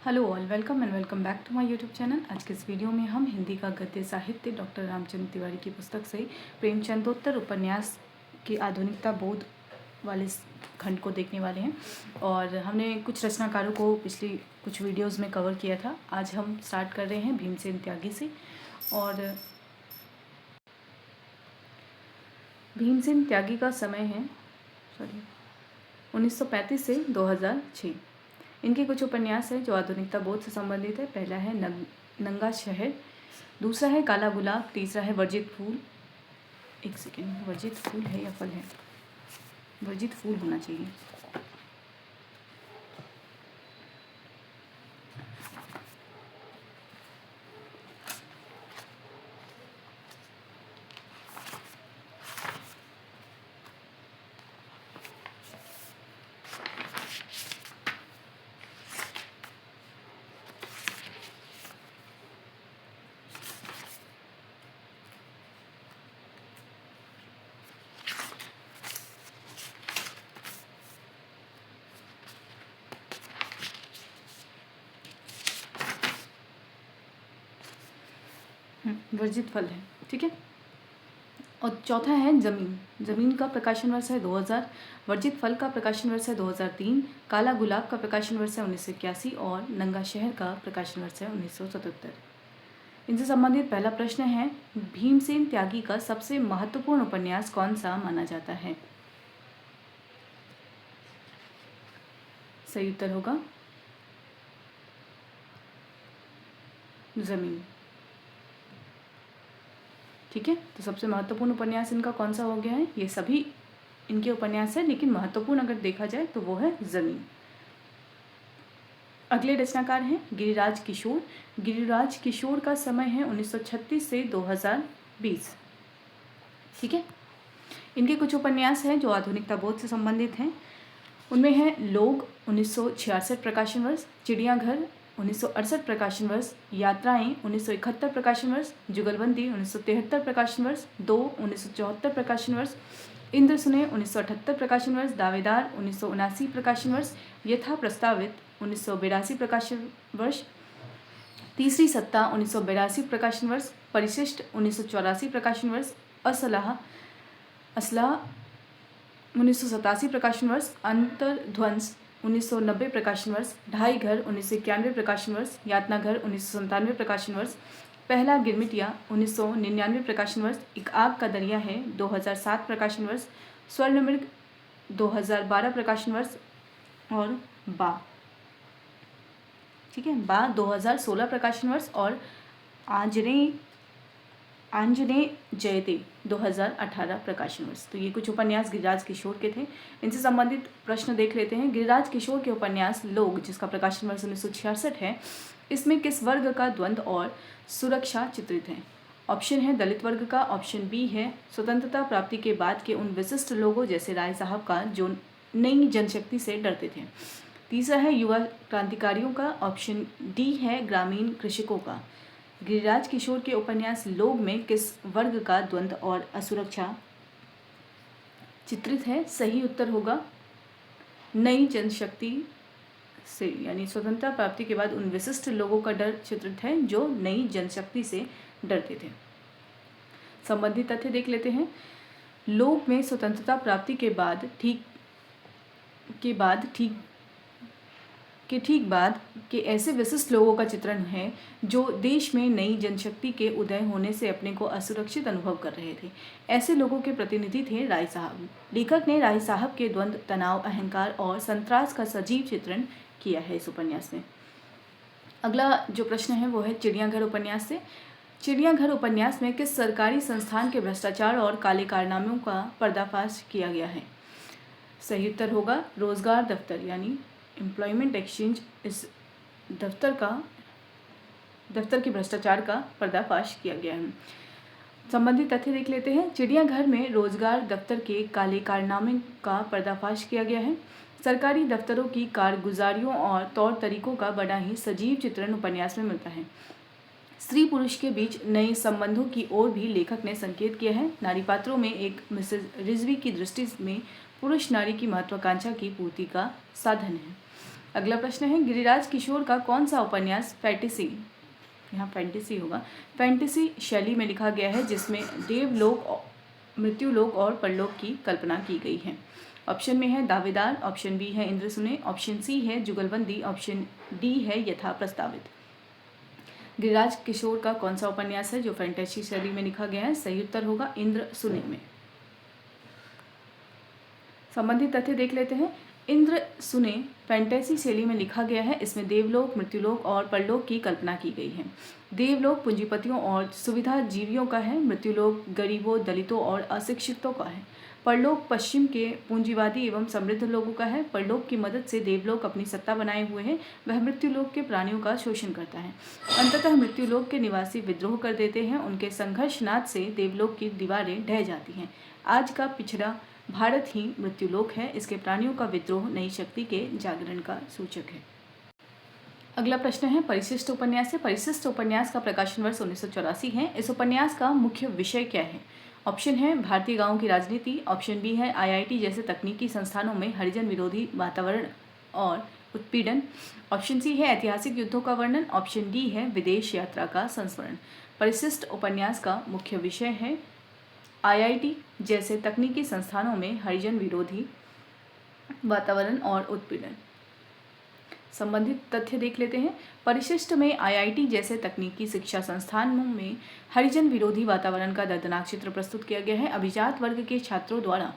Hello all, welcome and welcome back to my YouTube channel. आज के इस video में हम हिंदी का गद्य साहित्य डॉक्टर रामचंद्र तिवारी की पुस्तक से प्रेमचंदोत्तर उपन्यास की आधुनिकता बोध वाले खंड को देखने वाले हैं। और हमने कुछ रचनाकारों को पिछली कुछ वीडियोस में कवर किया था। आज हम स्टार्ट कर रहे हैं भीमसेन त्यागी से। और भीमसेन त्यागी का समय है 1935 से 2006। इनके कुछ उपन्यास हैं जो आधुनिकता बोध से संबंधित है। पहला है नंगा शहर, दूसरा है काला गुलाब, तीसरा है वर्जित फूल। एक सेकेंड, वर्जित फूल है या फल है? वर्जित फूल होना चाहिए। वर्जित फल है, ठीक है। और चौथा है ज़मीन। ज़मीन का प्रकाशन वर्ष है 2000, वर्जित फल का प्रकाशन वर्ष है 2003, काला गुलाब का प्रकाशन वर्ष है 1981 और नंगा शहर का प्रकाशन वर्ष है 1977। इनसे संबंधित पहला प्रश्न है, भीमसेन त्यागी का सबसे महत्वपूर्ण उपन्यास कौन सा माना जाता है? सही उत्तर होगा ज़मीन, ठीक है। तो सबसे महत्वपूर्ण उपन्यास इनका कौन सा हो गया है? ये सभी इनके उपन्यास है, लेकिन महत्वपूर्ण अगर देखा जाए तो वो है ज़मीन। अगले रचनाकार हैं गिरिराज किशोर। गिरिराज किशोर का समय है 1936 से 2020, ठीक है। इनके कुछ उपन्यास हैं जो आधुनिकता बोध से संबंधित हैं। उनमें है लोग 1966 प्रकाशन वर्ष, चिड़ियाघर 1968 प्रकाशन वर्ष, यात्राएं 1971 प्रकाशन वर्ष, जुगलबंदी 1973 प्रकाशन वर्ष, 2 1974 प्रकाशन वर्ष, इंद्र सुने 1978 प्रकाशन वर्ष, दावेदार 1979 प्रकाशन वर्ष, यथा प्रस्तावित 1982 प्रकाशन वर्ष, तीसरी सत्ता 1982 प्रकाशन वर्ष, परिशिष्ट 1984 प्रकाशन वर्ष, असलाह 1987 प्रकाशन वर्ष, अंतर्ध्वंस 1990 प्रकाशन वर्ष, ढाई घर 1991 प्रकाशन वर्ष, यातना घर 1997 प्रकाशन वर्ष, पहला गिरमिटिया 1999 प्रकाशन वर्ष, एक आग का दरिया है 2007 प्रकाशन वर्ष, स्वर्णमृग 2012 प्रकाशन वर्ष और बा, ठीक है, बा 2016 प्रकाशन वर्ष और आंजने जयते 2018 प्रकाशन वर्ष। तो ये कुछ उपन्यास गिरिराज किशोर के थे। इनसे संबंधित प्रश्न देख लेते हैं। गिरिराज किशोर के उपन्यास लोग, जिसका प्रकाशन वर्ष 1966 है, इसमें किस वर्ग का द्वंद्व और सुरक्षा चित्रित है? ऑप्शन है दलित वर्ग का, ऑप्शन बी है स्वतंत्रता प्राप्ति के बाद के उन विशिष्ट लोगों जैसे राय साहब का जो नई जनशक्ति से डरते थे, तीसरा है युवा क्रांतिकारियों का, ऑप्शन डी है ग्रामीण कृषकों का। गिरिराज किशोर के उपन्यास लोग में किस वर्ग का द्वंद्व और असुरक्षा चित्रित है? सही उत्तर होगा नई जनशक्ति से, यानी स्वतंत्रता प्राप्ति के बाद उन विशिष्ट लोगों का डर चित्रित है जो नई जनशक्ति से डरते थे। संबंधित तथ्य देख लेते हैं। लोग में स्वतंत्रता प्राप्ति के बाद ठीक बाद के ऐसे विशिष्ट लोगों का चित्रण है जो देश में नई जनशक्ति के उदय होने से अपने को असुरक्षित अनुभव कर रहे थे। ऐसे लोगों के प्रतिनिधि थे राय साहब। लेखक ने राय साहब के द्वंद्व, तनाव, अहंकार और संत्रास का सजीव चित्रण किया है इस उपन्यास में। अगला जो प्रश्न है वो है चिड़ियाघर उपन्यास से। चिड़ियाघर उपन्यास में किस सरकारी संस्थान के भ्रष्टाचार और काले कारनामों का पर्दाफाश किया गया है? सही उत्तर होगा रोजगार दफ्तर, यानी एम्प्लॉयमेंट एक्सचेंज। इस दफ्तर के भ्रष्टाचार का पर्दाफाश किया गया है। संबंधित तथ्य देख लेते हैं। चिड़ियाघर में रोजगार दफ्तर के काले कारनामे का पर्दाफाश किया गया है। सरकारी दफ्तरों की कारगुजारियों और तौर तरीकों का बड़ा ही सजीव चित्रण उपन्यास में मिलता है। स्त्री पुरुष के बीच नए संबंधों की ओर भी लेखक ने संकेत किया है। नारी पात्रों में एक मिसेज रिजवी की दृष्टि में पुरुष नारी की महत्वाकांक्षा की पूर्ति का साधन है। अगला प्रश्न है, गिरिराज किशोर का कौन सा उपन्यास फैंटेसी, यहाँ फैंटेसी होगा, फैंटेसी शैली में लिखा गया है जिसमें देवलोक, मृत्युलोक और परलोक की कल्पना की गई है? ऑप्शन में है दावेदार, ऑप्शन बी है इंद्र सुने, ऑप्शन सी है जुगलबंदी, ऑप्शन डी है यथा प्रस्तावित। गिरिराज किशोर का कौन सा उपन्यास है जो फैंटेसी शैली में लिखा गया है? सही उत्तर होगा इंद्र सुने में। संबंधित तथ्य देख लेते हैं। इंद्र सुने फैंटेसी शैली में लिखा गया है। इसमें देवलोक, मृत्युलोक और परलोक की कल्पना की गई है। देवलोक पूंजीपतियों और सुविधाजीवियों का है, मृत्युलोक गरीबों, दलितों और अशिक्षितों का है, परलोक पश्चिम के पूंजीवादी एवं समृद्ध लोगों का है। परलोक की मदद से देवलोक अपनी सत्ता बनाए हुए हैं, वह मृत्युलोक के प्राणियों का शोषण करता है। अंततः मृत्युलोक के निवासी विद्रोह कर देते हैं, उनके संघर्षनाद से देवलोक की दीवारें ढह जाती हैं। आज का पिछड़ा भारत ही मृत्युलोक है, इसके प्राणियों का विद्रोह नई शक्ति के जागरण का सूचक है। अगला प्रश्न है, परिशिष्ट उपन्यास है। परिशिष्ट उपन्यास का प्रकाशन वर्ष 1984 है। इस उपन्यास का मुख्य विषय क्या है? ऑप्शन है भारतीय गांवों की राजनीति, ऑप्शन बी है आईआईटी जैसे तकनीकी संस्थानों में हरिजन विरोधी वातावरण और उत्पीड़न, ऑप्शन सी है ऐतिहासिक युद्धों का वर्णन, ऑप्शन डी है विदेश यात्रा का संस्मरण। परिशिष्ट उपन्यास का मुख्य विषय है आईआईटी जैसे तकनीकी संस्थानों में हरिजन विरोधी वातावरण और उत्पीड़न। संबंधित तथ्य देख लेते हैं। परिशिष्ट में आईआईटी जैसे तकनीकी शिक्षा संस्थानों में हरिजन विरोधी वातावरण का दर्दनाक चित्र प्रस्तुत किया गया है। अभिजात वर्ग के छात्रों द्वारा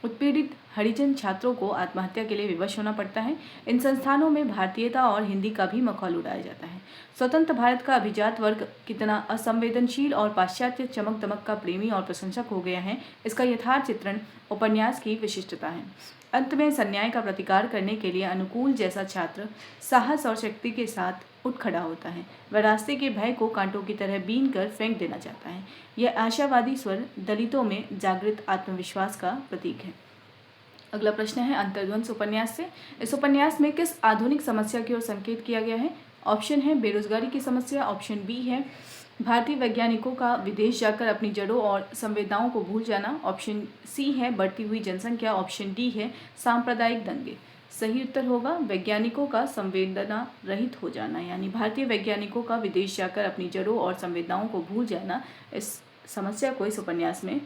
उत्पीड़ित हरिजन छात्रों को आत्महत्या के लिए विवश होना पड़ता है। इन संस्थानों में भारतीयता और हिंदी का भी मखौल उड़ाया जाता है। स्वतंत्र भारत का अभिजात वर्ग कितना असंवेदनशील और पाश्चात्य चमक दमक का प्रेमी और प्रशंसक हो गया है, इसका यथार्थ चित्रण उपन्यास की विशिष्टता है। अंत में अन्याय का प्रतिकार करने के लिए अनुकूल जैसा छात्र साहस और शक्ति के साथ उठ खड़ा होता है। वह रास्ते के भय को कांटों की तरह बीन कर फेंक देना चाहता है। यह आशावादी स्वर दलितों में जागृत आत्मविश्वास का प्रतीक है। अगला प्रश्न है अंतर्ध्वंस उपन्यास से। इस उपन्यास में किस आधुनिक समस्या की ओर संकेत किया गया है? ऑप्शन है बेरोजगारी की समस्या, ऑप्शन बी है भारतीय वैज्ञानिकों का विदेश जाकर अपनी जड़ों और संवेदनाओं को भूल जाना, ऑप्शन सी है बढ़ती हुई जनसंख्या, ऑप्शन डी है सांप्रदायिक दंगे। सही उत्तर होगा वैज्ञानिकों का संवेदना रहित हो जाना, यानी भारतीय वैज्ञानिकों का विदेश जाकर अपनी जड़ों और संवेदनाओं को भूल जाना। इस समस्या को इस उपन्यास में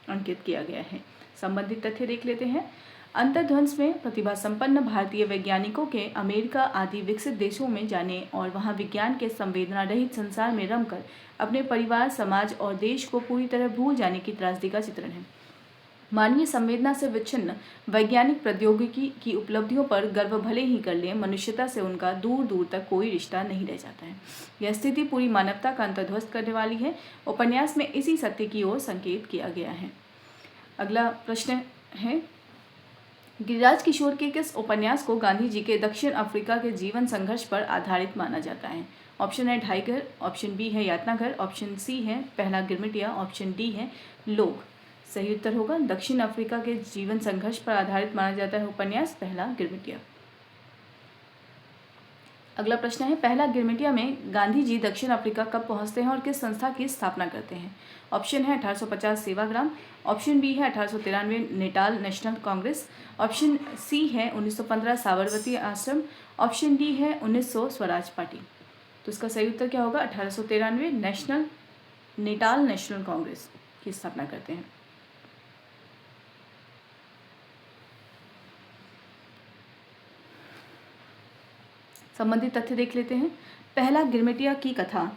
अंकित किया गया है। संबंधित तथ्य देख लेते हैं। अंतर्ध्वंस में प्रतिभा संपन्न भारतीय वैज्ञानिकों के अमेरिका आदि विकसित देशों में जाने और वहां विज्ञान के संवेदना रहित संसार में रमकर अपने परिवार, समाज और देश को पूरी तरह भूल जाने की त्रासदी का चित्रण है। मानवीय संवेदना से विच्छिन्न वैज्ञानिक प्रौद्योगिकी की उपलब्धियों पर गर्व भले ही कर लें, मनुष्यता से उनका दूर दूर तक कोई रिश्ता नहीं रह जाता है। यह स्थिति पूरी मानवता का अंतर्ध्वस्त करने वाली है। उपन्यास में इसी सत्य की ओर संकेत किया गया है। अगला प्रश्न है गिरिराज किशोर के किस उपन्यास को गांधी जी के दक्षिण अफ्रीका के जीवन संघर्ष पर आधारित माना जाता है? ऑप्शन है ढाई घर, ऑप्शन बी है यातनाघर, ऑप्शन सी है पहला गिरमिटिया, ऑप्शन डी है लोग। सही उत्तर होगा दक्षिण अफ्रीका के जीवन संघर्ष पर आधारित माना जाता है उपन्यास पहला गिरमिटिया। अगला प्रश्न है पहला गिरमिटिया में गांधी जी दक्षिण अफ्रीका कब पहुंचते हैं और किस संस्था की स्थापना करते हैं? ऑप्शन है 1850 सेवाग्राम, ऑप्शन बी है 1893 Natal National Congress, option C है 1915 साबरमती आश्रम, ऑप्शन डी है 1900 स्वराज पार्टी। तो इसका सही उत्तर क्या होगा? 1893 नेटाल नेशनल कांग्रेस की स्थापना करते हैं। संबंधित तथ्य देख लेते हैं। पहला गिरमिटिया की कथा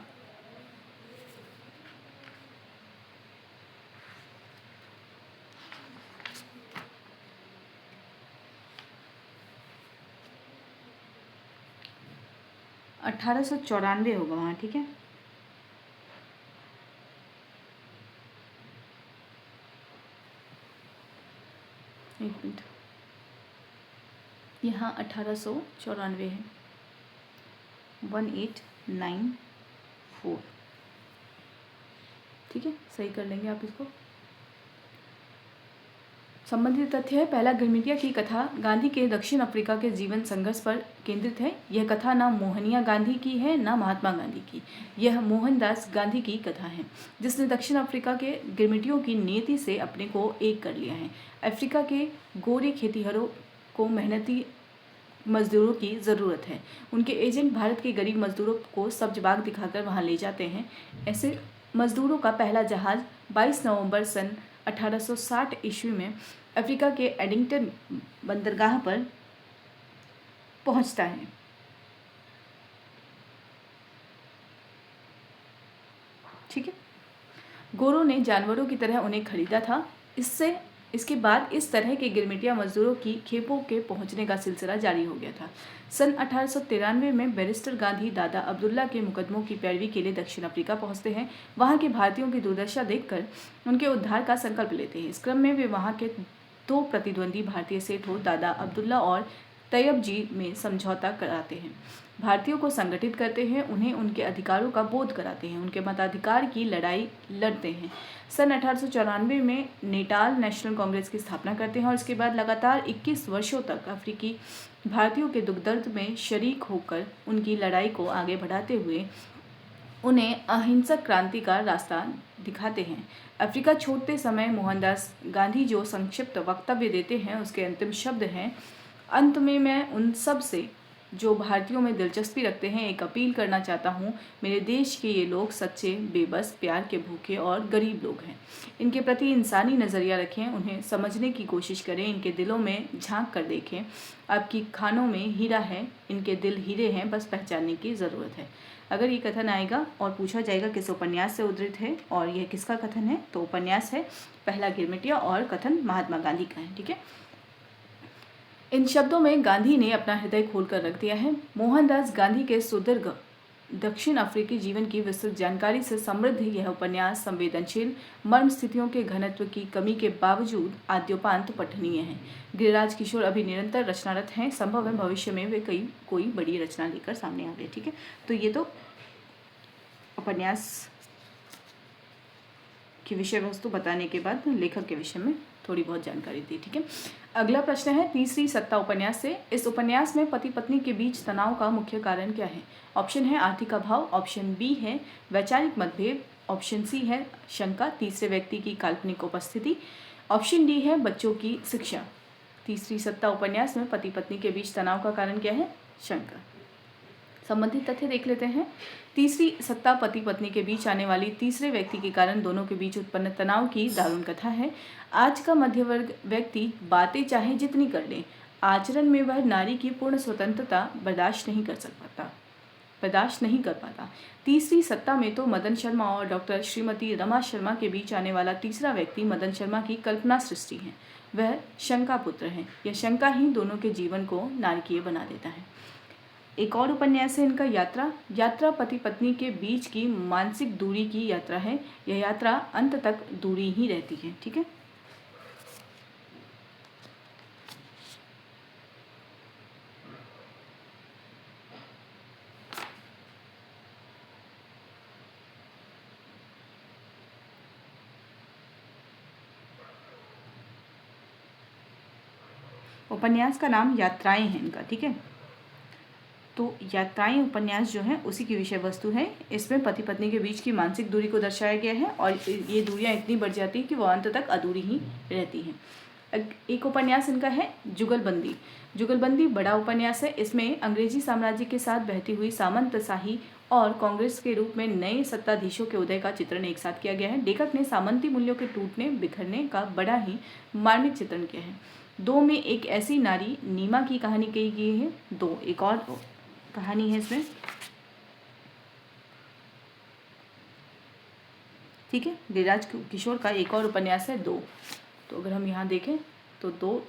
(1894) होगा वहाँ, ठीक है। एक मिनट, यहाँ 1894 है, 1894, ठीक है, सही कर लेंगे आप इसको। संबंधित तथ्य है पहला गिरमिटिया की कथा गांधी के दक्षिण अफ्रीका के जीवन संघर्ष पर केंद्रित है। यह कथा ना मोहनिया गांधी की है ना महात्मा गांधी की, यह मोहनदास गांधी की कथा है, जिसने दक्षिण अफ्रीका के गिरमिटियों की नीति से अपने को एक कर लिया है। अफ्रीका के गोरे खेतीहरों को मेहनती मजदूरों की ज़रूरत है। उनके एजेंट भारत के गरीब मजदूरों को सब्ज बाग दिखाकर वहां ले जाते हैं। ऐसे मजदूरों का पहला जहाज 22 नवंबर सन 1860 ईस्वी में अफ्रीका के एडिंगटन बंदरगाह पर पहुंचता है। ठीक है, गोरों ने जानवरों की तरह उन्हें खरीदा था। इसके बाद इस तरह के गिरमिटिया मजदूरों की खेपों के पहुंचने का सिलसिला जारी हो गया था। सन 1893 में बैरिस्टर गांधी दादा अब्दुल्ला के मुकदमों की पैरवी के लिए दक्षिण अफ्रीका पहुंचते हैं। वहां के भारतीयों की दुर्दशा देखकर उनके उद्धार का संकल्प लेते हैं। इस क्रम में वे वहां के 2 प्रतिद्वंदी भारतीय सेठों दादा अब्दुल्ला और तैयब जी में समझौता कराते हैं। भारतीयों को संगठित करते हैं, उन्हें उनके अधिकारों का बोध कराते हैं, उनके मताधिकार की लड़ाई लड़ते हैं। सन 1894 में नेटाल नेशनल कांग्रेस की स्थापना करते हैं और इसके बाद लगातार 21 वर्षों तक अफ्रीकी भारतीयों के दुख दर्द में शरीक होकर उनकी लड़ाई को आगे बढ़ाते हुए उन्हें अहिंसक क्रांति का रास्ता दिखाते हैं। अफ्रीका छोड़ते समय मोहनदास गांधी जो संक्षिप्त वक्तव्य देते हैं उसके अंतिम शब्द हैं, अंत में मैं उन सब से जो भारतीयों में दिलचस्पी रखते हैं एक अपील करना चाहता हूँ। मेरे देश के ये लोग सच्चे, बेबस, प्यार के भूखे और गरीब लोग हैं। इनके प्रति इंसानी नज़रिया रखें, उन्हें समझने की कोशिश करें, इनके दिलों में झांक कर देखें। आपकी खानों में हीरा है, इनके दिल हीरे हैं, बस पहचानने की ज़रूरत है। अगर ये कथन आएगा और पूछा जाएगा किस उपन्यास से उद्धृत है और यह किसका कथन है, तो उपन्यास है पहला गिरमिटिया और कथन महात्मा गांधी का है। ठीक है, इन शब्दों में गांधी ने अपना हृदय खोलकर रख दिया है। मोहनदास गांधी के सुदीर्घ दक्षिण अफ्रीकी जीवन की विस्तृत जानकारी से समृद्ध यह उपन्यास संवेदनशील मर्म स्थितियों के घनत्व की कमी के बावजूद आद्योपांत पठनीय है। गिरिराज किशोर अभी निरंतर रचनारत हैं, संभव है भविष्य में वे कोई बड़ी रचना लेकर सामने आ गए। ठीक है, तो ये तो उपन्यास की विषय वस्तु बताने के बाद लेखक के विषय में थोड़ी बहुत जानकारी दी। ठीक है, अगला प्रश्न है तीसरी सत्ता उपन्यास से। इस उपन्यास में पति पत्नी के बीच तनाव का मुख्य कारण क्या है? ऑप्शन है आर्थिक अभाव, ऑप्शन बी है वैचारिक मतभेद, ऑप्शन सी है शंका, तीसरे व्यक्ति की काल्पनिक उपस्थिति, ऑप्शन डी है बच्चों की शिक्षा। तीसरी सत्ता उपन्यास में पति पत्नी के बीच तनाव का कारण क्या है? शंका। संबंधित तथ्य देख लेते हैं। तीसरी सत्ता पति पत्नी के बीच आने वाली तीसरे व्यक्ति के कारण दोनों के बीच उत्पन्न तनाव की दारुण कथा है। आज का मध्यवर्ग व्यक्ति बातें चाहे जितनी कर ले, आचरण में वह नारी की पूर्ण स्वतंत्रता बर्दाश्त नहीं कर पाता। तीसरी सत्ता में तो मदन शर्मा और डॉक्टर श्रीमती रमा शर्मा के बीच आने वाला तीसरा व्यक्ति मदन शर्मा की कल्पना सृष्टि है। वह शंका पुत्र है। यह शंका ही दोनों के जीवन को नारकीय बना देता है। एक और उपन्यास है इनका यात्रा पति पत्नी के बीच की मानसिक दूरी की यात्रा है। यह यात्रा अंत तक दूरी ही रहती है। ठीक है, उपन्यास का नाम यात्राएं है इनका। ठीक है, तो यात्राएं उपन्यास जो है उसी की विषय वस्तु है। इसमें पति पत्नी के बीच की मानसिक दूरी को दर्शाया गया है और ये दूरियां इतनी बढ़ जाती हैं कि वो अंत तक अधूरी ही रहती हैं। एक उपन्यास इनका है जुगलबंदी बड़ा उपन्यास है। इसमें अंग्रेजी साम्राज्य के साथ बहती हुई सामंतशाही और कांग्रेस के रूप में नए सत्ताधीशों के उदय का चित्रण एक साथ किया गया है। लेखक ने सामंती मूल्यों के टूटने बिखरने का बड़ा ही मार्मिक चित्रण किया है। 2 में एक ऐसी नारी नीमा की कहानी कही गई है। 2 एक और कहानी है इसमें। ठीक है, गिरिराज किशोर का एक और उपन्यास है 2। तो अगर हम यहाँ देखें तो 2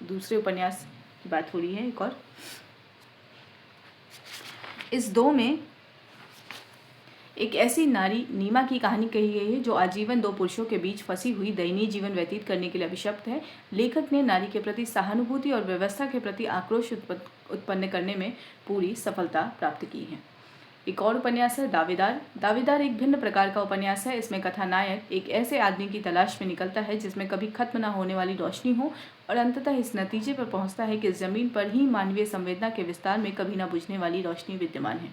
दूसरे उपन्यास की बात हो रही है। एक और इस 2 में एक ऐसी नारी नीमा की कहानी कही गई है जो आजीवन 2 पुरुषों के बीच फंसी हुई दयनीय जीवन व्यतीत करने के लिए अभिशप्त है। लेखक ने नारी के प्रति सहानुभूति और व्यवस्था के प्रति आक्रोश उत्पन्न करने में पूरी सफलता प्राप्त की है। एक और उपन्यास है दावेदार एक भिन्न प्रकार का उपन्यास है। इसमें कथानायक एक ऐसे आदमी की तलाश में निकलता है जिसमें कभी खत्म न होने वाली रोशनी हो और अंततः इस नतीजे पर पहुंचता है कि इस जमीन पर ही मानवीय संवेदना के विस्तार में कभी न बुझने वाली रोशनी विद्यमान है।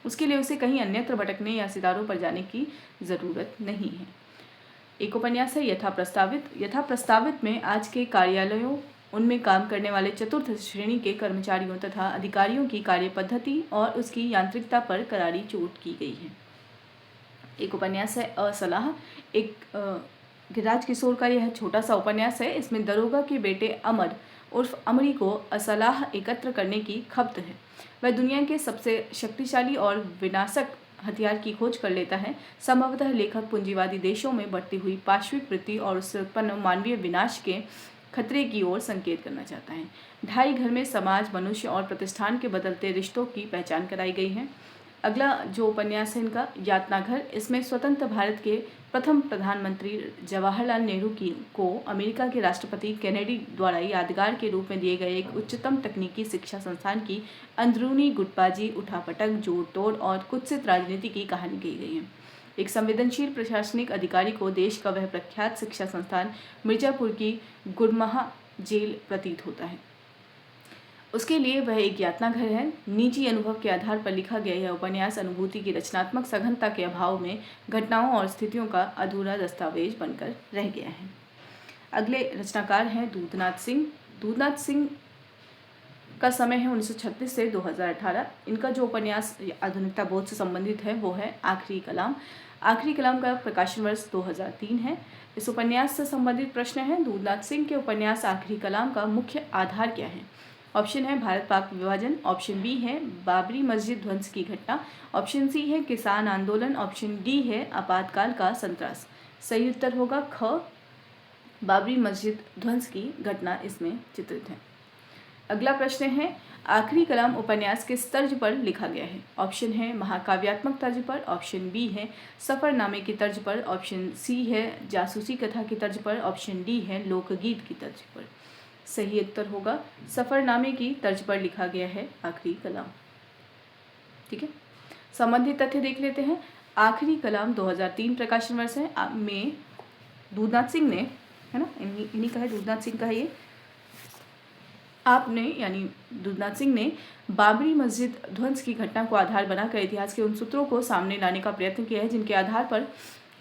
उसके लिए उसे कहीं अन्यत्र भटकने या सितारों पर जाने की जरूरत नहीं है। एक उपन्यास है यथा प्रस्तावित में आज के कार्यालयों उनमें काम करने वाले चतुर्थ श्रेणी के कर्मचारियों तथा अधिकारियों की कार्य पद्धति और उसकी यांत्रिकता पर करारी चोट की गई है। एक उपन्यास है असलाह। एक गिरिराज किशोर का यह छोटा सा उपन्यास है। इसमें दरोगा के बेटे अमर उर्फ अमरी को असलाह एकत्र करने की खपत है। वह दुनिया के सबसे शक्तिशाली और विनाशक हथियार की खोज कर लेता है। संभवतः लेखक पूंजीवादी देशों में बढ़ती हुई पाश्विक वृत्ति और उससे उत्पन्न मानवीय विनाश के खतरे की ओर संकेत करना चाहता है। ढाई घर में समाज, मनुष्य और प्रतिष्ठान के बदलते रिश्तों की पहचान कराई गई है। अगला जो उपन्यास है इनका यातनाघर। इसमें स्वतंत्र भारत के प्रथम प्रधानमंत्री जवाहरलाल नेहरू को अमेरिका के राष्ट्रपति केनेडी द्वारा यादगार के रूप में दिए गए एक उच्चतम तकनीकी शिक्षा संस्थान की अंदरूनी गुटबाजी, उठापटक, जोड़ तोड़ और कुत्सित राजनीति की कहानी कही गई है। एक संवेदनशील प्रशासनिक अधिकारी को देश का वह प्रख्यात शिक्षा संस्थान मिर्जापुर की गुरमहा जेल प्रतीत होता है। उसके लिए वह एक यातनाघर है। निजी अनुभव के आधार पर लिखा गया यह उपन्यास अनुभूति की रचनात्मक सघनता के अभाव में घटनाओं और स्थितियों का अधूरा दस्तावेज बनकर रह गया है। अगले रचनाकार हैं दूधनाथ सिंह। दूधनाथ सिंह का समय है 1936 से 2018। इनका जो उपन्यास आधुनिकता बोध से संबंधित है वो है आखिरी कलाम। आखिरी कलाम का प्रकाशन वर्ष 2003 है। इस उपन्यास से संबंधित प्रश्न है, दूधनाथ सिंह के उपन्यास आखिरी कलाम का मुख्य आधार क्या है? ऑप्शन है भारत पाक विभाजन, ऑप्शन बी है बाबरी मस्जिद ध्वंस की घटना, ऑप्शन सी है किसान आंदोलन, ऑप्शन डी है आपातकाल का संतरास। सही उत्तर होगा ख, बाबरी मस्जिद ध्वंस की घटना इसमें चित्रित है। अगला प्रश्न है, आखिरी कलाम उपन्यास किस तर्ज पर लिखा गया है? ऑप्शन है महाकाव्यात्मक तर्ज पर, ऑप्शन बी है सफरनामे की तर्ज पर, ऑप्शन सी है जासूसी कथा की तर्ज पर, ऑप्शन डी है लोकगीत की तर्ज पर। सही उत्तर होगा सफरनामे की तर्ज पर लिखा गया है आखिरी कलाम। ठीक है, संबंधित तथ्य देख लेते हैं। आखिरी कलाम 2003 प्रकाशन वर्ष है में दूधनाथ सिंह ने, है ना, इन्हीं का है, दूधनाथ सिंह का है ये। आपने यानी दूधनाथ सिंह ने बाबरी मस्जिद ध्वंस की घटना को आधार बनाकर इतिहास के उन सूत्रों को सामने लाने का प्रयत्न किया है जिनके आधार पर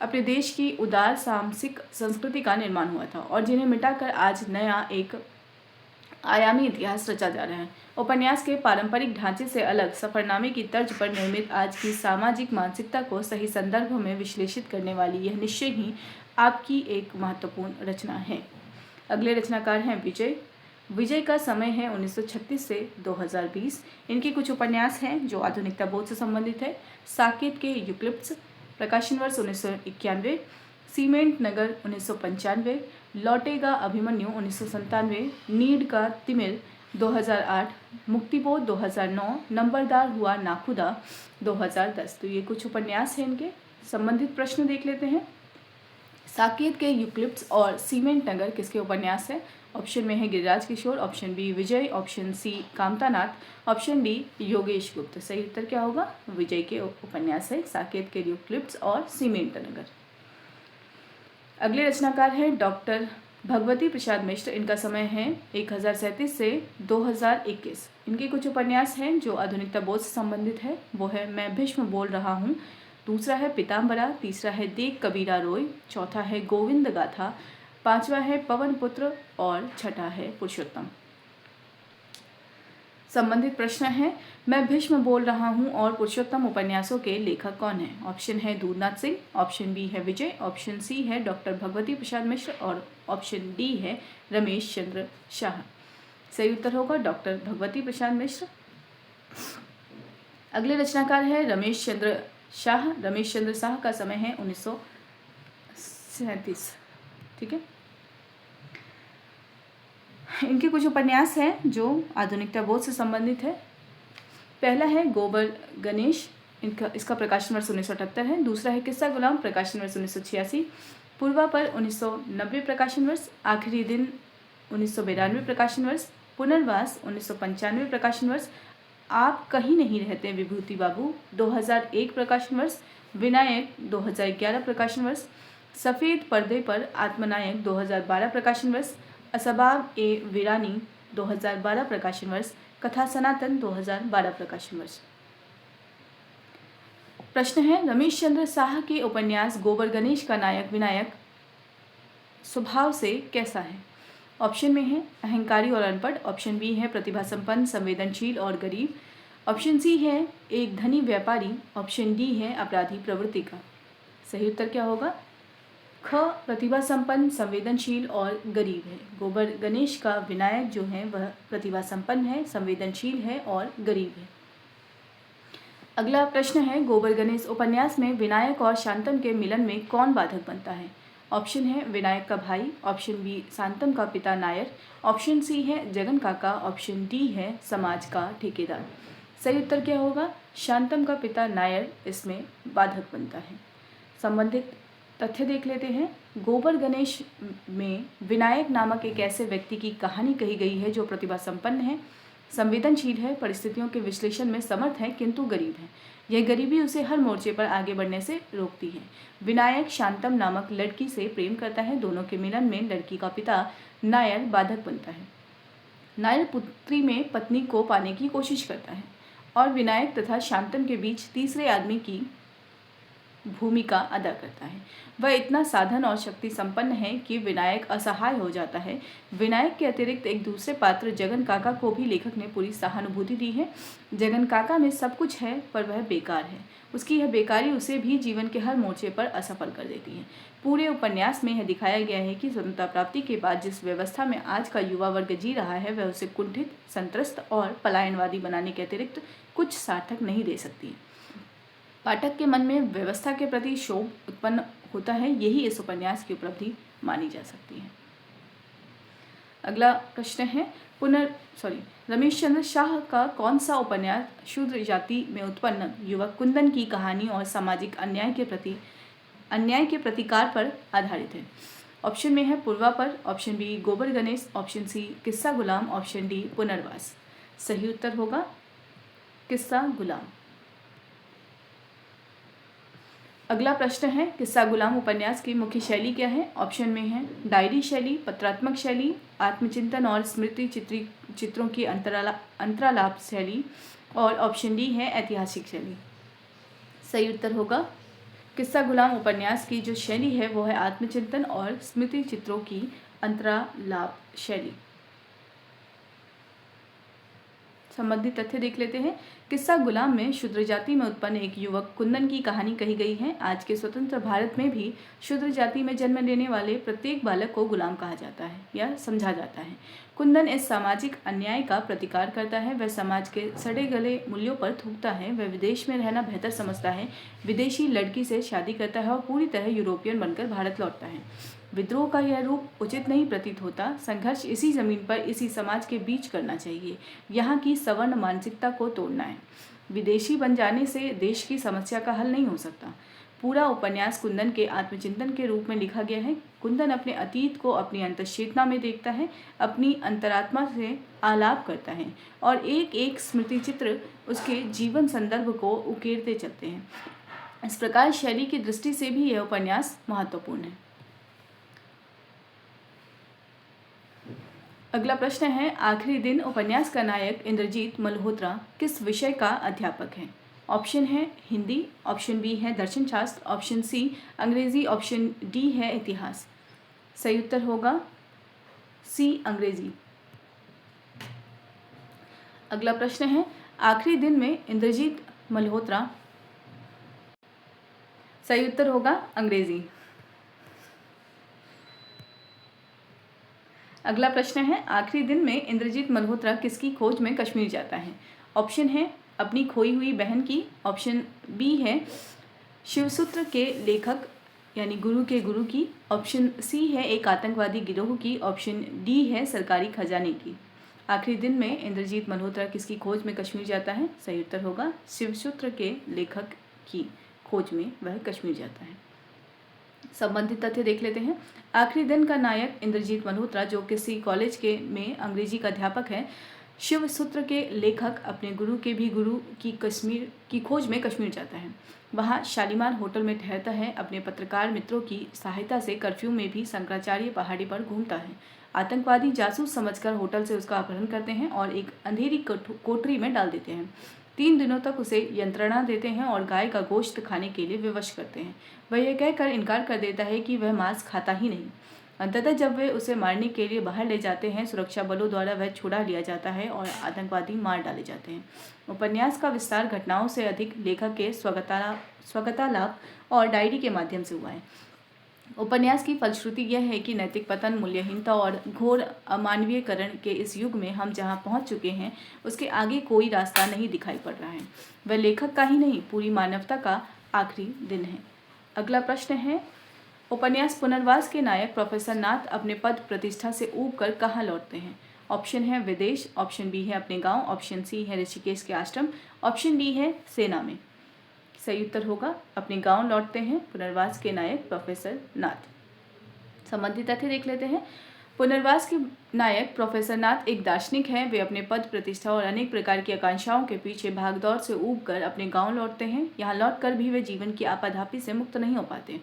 अपने देश की उदार सामसिक संस्कृति का निर्माण हुआ था और जिन्हें मिटाकर आज नया एक आयामी इतिहास रचा जा रहा है। उपन्यास के पारंपरिक ढांचे से अलग सफरनामे की तर्ज पर निर्मित आज की सामाजिक मानसिकता को सही संदर्भ में विश्लेषित करने वाली यह निश्चय ही आपकी एक महत्वपूर्ण रचना है। अगले रचनाकार हैं विजय। विजय का समय है 1936 से 2020। इनके कुछ उपन्यास हैं जो आधुनिकता बोध से संबंधित है। साकेत के यूक्लिप्ट्स प्रकाशन वर्ष 1991, सीमेंट नगर 1995, लौटेगा अभिमन्यु 1997, नीड का तिमिर 2008, मुक्तिबोध 2009, नंबरदार हुआ नाखुदा 2010। तो ये कुछ उपन्यास हैं इनके। संबंधित प्रश्न देख लेते हैं। साकेत के यूक्लिप्ट्स और सीमेंट नगर किसके उपन्यास है? ऑप्शन में है Giriraj Kishore, option B Vijay, option C Kamtanath, option D Yogesh Gupt. सही उत्तर क्या होगा? विजय के उपन्यास है साकेत के यूक्लिप्ट्स और सीमेंट नगर। अगले रचनाकार हैं डॉक्टर भगवती प्रसाद मिश्र। इनका समय है 1037 से 2021। इनके कुछ उपन्यास हैं जो आधुनिकता बोध से संबंधित है। वो है मैं भीष्म बोल रहा हूँ, दूसरा है पीताम्बरा, तीसरा है देख कबीरा रोय, चौथा है गोविंद गाथा, पांचवा है पवन पुत्र और छठा है पुरुषोत्तम। संबंधित प्रश्न है, मैं भीष्म बोल रहा हूँ और पुरुषोत्तम उपन्यासों के लेखक कौन है? ऑप्शन है दूधनाथ सिंह, ऑप्शन बी है विजय, ऑप्शन सी है डॉक्टर भगवती प्रसाद मिश्र और ऑप्शन डी है रमेश चंद्र शाह। सही उत्तर होगा डॉक्टर भगवती प्रसाद मिश्र। अगले रचनाकार है रमेश चंद्र शाह। रमेश चंद्र शाह का समय है 1937। ठीक है, इनके कुछ उपन्यास हैं जो आधुनिकता बोध से संबंधित है। पहला है गोबर गणेश, इसका प्रकाशन वर्ष 1978 है। दूसरा है किस्सा गुलाम, प्रकाशन वर्ष 1986। पूर्वा पर 1990 प्रकाशन वर्ष। आखिरी दिन 1992 प्रकाशन वर्ष। पुनर्वास 1995 प्रकाशन वर्ष। आप कहीं नहीं रहते विभूति बाबू 2001 प्रकाशन वर्ष। विनायक 2011 प्रकाशन वर्ष। सफ़ेद पर्दे पर आत्मनायक 2012 प्रकाशन वर्ष। असबाब ए वीरानी 2012 प्रकाशन वर्ष। कथा सनातन 2012 प्रकाशन वर्ष। प्रश्न है, रमेश चंद्र शाह के उपन्यास गोबर गणेश का नायक विनायक स्वभाव से कैसा है? ऑप्शन में है अहंकारी और अनपढ़, ऑप्शन बी है प्रतिभा संपन्न, संवेदनशील और गरीब, ऑप्शन सी है एक धनी व्यापारी, ऑप्शन डी है अपराधी प्रवृत्ति का। सही उत्तर क्या होगा? ख प्रतिभा संपन्न, संवेदनशील और गरीब है। गोबर गणेश का विनायक जो है वह प्रतिभा संपन्न है, संवेदनशील है और गरीब है। अगला प्रश्न है, गोबर गणेश उपन्यास में विनायक और शांतम के मिलन में कौन बाधक बनता है? ऑप्शन है विनायक का भाई, ऑप्शन बी शांतम का पिता नायर, ऑप्शन सी है जगन काका, ऑप्शन डी है समाज का ठेकेदार। सही उत्तर क्या होगा? शांतम का पिता नायर इसमें बाधक बनता है। संबंधित तथ्य देख लेते हैं। गोबर गणेश में विनायक नामक एक ऐसे व्यक्ति की कहानी कही गई है जो प्रतिभा संपन्न है, संवेदनशील है, परिस्थितियों के विश्लेषण में समर्थ है किंतु गरीब है। यह गरीबी उसे हर मोर्चे पर आगे बढ़ने से रोकती है। विनायक शांतम नामक लड़की से प्रेम करता है। दोनों के मिलन में लड़की का पिता नायर बाधक बनता है। नायर पुत्री में पत्नी को पाने की कोशिश करता है और विनायक तथा शांतम के बीच तीसरे आदमी की भूमिका अदा करता है। वह इतना साधन और शक्ति संपन्न है कि विनायक असहाय हो जाता है। विनायक के अतिरिक्त एक दूसरे पात्र जगन काका को भी लेखक ने पूरी सहानुभूति दी है। जगन काका में सब कुछ है पर वह बेकार है। उसकी यह बेकारी उसे भी जीवन के हर मोर्चे पर असफल कर देती है। पूरे उपन्यास में यह दिखाया गया है कि स्वतंत्रता प्राप्ति के बाद जिस व्यवस्था में आज का युवा वर्ग जी रहा है वह उसे कुंठित, संत्रस्त और पलायनवादी बनाने के अतिरिक्त कुछ सार्थक नहीं दे सकती। पाठक के मन में व्यवस्था के प्रति क्षोभ उत्पन्न होता है, यही इस उपन्यास की उपलब्धि मानी जा सकती है। अगला प्रश्न है रमेश चंद्र शाह का कौन सा उपन्यास शूद्र जाति में उत्पन्न युवक कुंदन की कहानी और सामाजिक अन्याय के प्रतिकार पर आधारित है? ऑप्शन में है पूर्वापर, ऑप्शन बी गोबर गणेश, ऑप्शन सी किस्सा गुलाम, ऑप्शन डी पुनर्वास। सही उत्तर होगा किस्सा गुलाम। अगला प्रश्न है, किस्सा गुलाम उपन्यास की मुख्य शैली क्या है? ऑप्शन में है डायरी शैली, पत्रात्मक शैली, आत्मचिंतन और स्मृति चित्रों की अंतरालाप शैली, और ऑप्शन डी है ऐतिहासिक शैली। सही उत्तर होगा किस्सा गुलाम उपन्यास की जो शैली है वो है आत्मचिंतन और स्मृति चित्रों की अंतरालाप शैली। संबंधित तथ्य देख लेते हैं। किस्सा गुलाम में शूद्र जाति में उत्पन्न एक युवक कुंदन की कहानी कही गई है। आज के स्वतंत्र भारत में भी शूद्र जाति में जन्म लेने वाले प्रत्येक बालक को गुलाम कहा जाता है या समझा जाता है। कुंदन इस सामाजिक अन्याय का प्रतिकार करता है। वह समाज के सड़े गले मूल्यों पर थूकता है। वह विदेश में रहना बेहतर समझता है, विदेशी लड़की से शादी करता है और पूरी तरह यूरोपियन बनकर भारत लौटता है। विद्रोह का यह रूप उचित नहीं प्रतीत होता। संघर्ष इसी जमीन पर इसी समाज के बीच करना चाहिए। यहाँ की सवर्ण मानसिकता को तोड़ना है। विदेशी बन जाने से देश की समस्या का हल नहीं हो सकता। पूरा उपन्यास कुंदन के आत्मचिंतन के रूप में लिखा गया है। कुंदन अपने अतीत को अपनी अंतश्चेतना में देखता है, अपनी अंतरात्मा से आलाप करता है और एक एक स्मृति चित्र उसके जीवन संदर्भ को उकेरते चलते हैं। इस प्रकार शैली की दृष्टि से भी यह उपन्यास महत्वपूर्ण है। अगला प्रश्न है, आखिरी दिन उपन्यास का नायक इंद्रजीत मल्होत्रा किस विषय का अध्यापक है? ऑप्शन है हिंदी, ऑप्शन बी है दर्शन शास्त्र, ऑप्शन सी अंग्रेजी, ऑप्शन डी है इतिहास। सही उत्तर होगा सी अंग्रेजी। अगला प्रश्न है, आखिरी दिन में इंद्रजीत मल्होत्रा। सही उत्तर होगा अंग्रेजी। अगला प्रश्न है, आखिरी दिन में इंद्रजीत मल्होत्रा किसकी खोज में कश्मीर जाता है? ऑप्शन है अपनी खोई हुई बहन की, ऑप्शन बी है शिवसूत्र के लेखक यानी गुरु के गुरु की, ऑप्शन सी है एक आतंकवादी गिरोह की, ऑप्शन डी है सरकारी खजाने की। आखिरी दिन में इंद्रजीत मल्होत्रा किसकी खोज में कश्मीर जाता है? सही उत्तर होगा शिवसूत्र के लेखक की खोज में वह कश्मीर जाता है। संबंधित तथ्य देख लेते हैं। आखिरी दिन का नायक इंद्रजीत मल्होत्रा जो किसी कॉलेज के में अंग्रेजी का अध्यापक है, शिवसूत्र के लेखक अपने गुरु के भी गुरु की खोज में कश्मीर जाता है। वहाँ शालीमार होटल में ठहरता है। अपने पत्रकार मित्रों की सहायता से कर्फ्यू में भी शंकराचार्य पहाड़ी पर घूमता है। आतंकवादी जासूस समझकर होटल से उसका अपहरण करते हैं और एक अंधेरी कोठरी में डाल देते हैं। 3 दिनों तक उसे यंत्रणा देते हैं और गाय का गोश्त खाने के लिए विवश करते हैं। वह यह कहकर इनकार कर देता है कि वह मांस खाता ही नहीं। अंततः जब वे उसे मारने के लिए बाहर ले जाते हैं, सुरक्षा बलों द्वारा वह छुड़ा लिया जाता है और आतंकवादी मार डाले जाते हैं। उपन्यास का विस्तार घटनाओं से अधिक लेखक के स्वगतालाप और डायरी के माध्यम से हुआ है। उपन्यास की फलश्रुति यह है कि नैतिक पतन, मूल्यहीनता और घोर अमानवीयकरण के इस युग में हम जहां पहुंच चुके हैं, उसके आगे कोई रास्ता नहीं दिखाई पड़ रहा है। वह लेखक का ही नहीं, पूरी मानवता का आखिरी दिन है। अगला प्रश्न है, उपन्यास पुनर्वास के नायक प्रोफेसर नाथ अपने पद प्रतिष्ठा से ऊब कर कहाँ लौटते हैं? ऑप्शन है विदेश, ऑप्शन बी है अपने गांव, ऑप्शन सी है ऋषिकेश के आश्रम, ऑप्शन डी है सेना में। सही उत्तर होगा अपने गांव लौटते हैं पुनर्वास के नायक प्रोफेसर नाथ। संबंधित तथ्य देख लेते हैं। पुनर्वास के नायक प्रोफेसर नाथ एक दार्शनिक हैं। वे अपने पद प्रतिष्ठा और अनेक प्रकार की आकांक्षाओं के पीछे भागदौड़ से ऊब कर अपने गांव लौटते हैं। यहाँ लौटकर भी वे जीवन की आपाधापी से मुक्त नहीं हो पाते।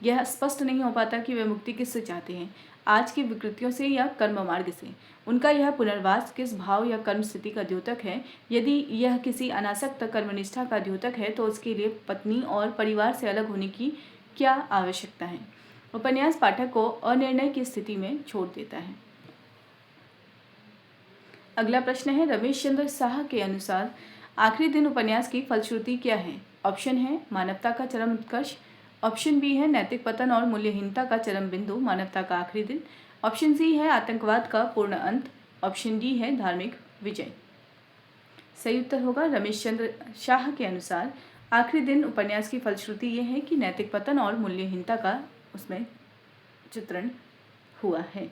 यह स्पष्ट नहीं हो पाता कि वे मुक्ति किससे चाहते हैं, आज की विकृतियों से या कर्म मार्ग से। उनका यह पुनर्वास किस भाव या कर्म स्थिति का द्योतक है? यदि यह किसी अनासक्त कर्मनिष्ठा का द्योतक है तो उसके लिए पत्नी और परिवार से अलग होने की क्या आवश्यकता है? उपन्यास पाठक को अनिर्णय की स्थिति में छोड़ देता है। अगला प्रश्न है, रमेश चंद्र शाह के अनुसार आखिरी दिन उपन्यास की फलश्रुति क्या है? ऑप्शन है मानवता का चरम उत्कर्ष, ऑप्शन बी है नैतिक पतन और मूल्यहीनता का चरम बिंदु, मानवता का आखिरी दिन, ऑप्शन सी है आतंकवाद का पूर्ण अंत, ऑप्शन डी है धार्मिक विजय। सही उत्तर होगा रमेश चंद्र शाह के अनुसार आखिरी दिन उपन्यास की फलश्रुति यह है कि नैतिक पतन और मूल्यहीनता का उसमें चित्रण हुआ है।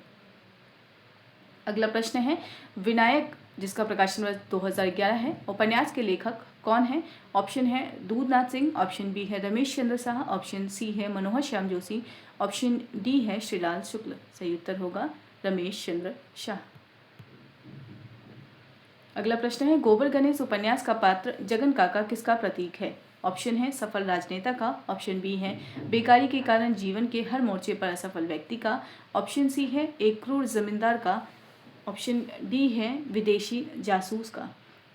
अगला प्रश्न है, विनायक जिसका प्रकाशन वर्ष 2011 है, उपन्यास के लेखक कौन है? ऑप्शन है दूधनाथ सिंह, ऑप्शन बी है रमेश चंद्र शाह, ऑप्शन सी है मनोहर श्याम जोशी, ऑप्शन डी है श्रीलाल शुक्ल। सही उत्तर होगा रमेश चंद्र शाह। अगला प्रश्न है, गोबर गणेश उपन्यास का पात्र जगन काका किसका प्रतीक है? ऑप्शन है सफल राजनेता का, ऑप्शन बी है बेकारी के कारण जीवन के हर मोर्चे पर असफल व्यक्ति का, ऑप्शन सी है एक क्रूर जमींदार का, ऑप्शन डी है विदेशी जासूस का।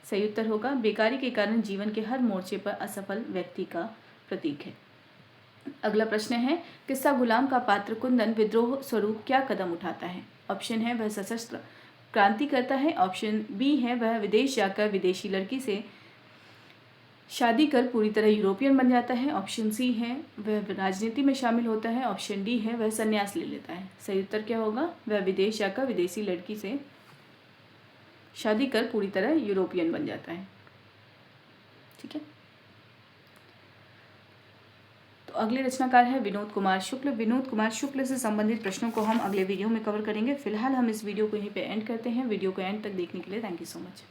सही उत्तर होगा बेकारी के कारण जीवन के हर मोर्चे पर असफल व्यक्ति का प्रतीक है। अगला प्रश्न है, किस्सा गुलाम का पात्र कुंदन विद्रोह स्वरूप क्या कदम उठाता है? ऑप्शन है वह सशस्त्र क्रांति करता है, ऑप्शन बी है वह विदेश जाकर विदेशी लड़की से शादी कर पूरी तरह यूरोपियन बन जाता है, ऑप्शन सी है वह राजनीति में शामिल होता है, ऑप्शन डी है वह संन्यास ले लेता है। सही उत्तर क्या होगा? वह विदेश जाकर विदेशी लड़की से शादी कर पूरी तरह यूरोपियन बन जाता है। ठीक है, तो अगले रचनाकार है विनोद कुमार शुक्ल। विनोद कुमार शुक्ल से संबंधित प्रश्नों को हम अगले वीडियो में कवर करेंगे। फिलहाल हम इस वीडियो को यहीं पे एंड करते हैं। वीडियो को एंड तक देखने के लिए थैंक यू सो मच।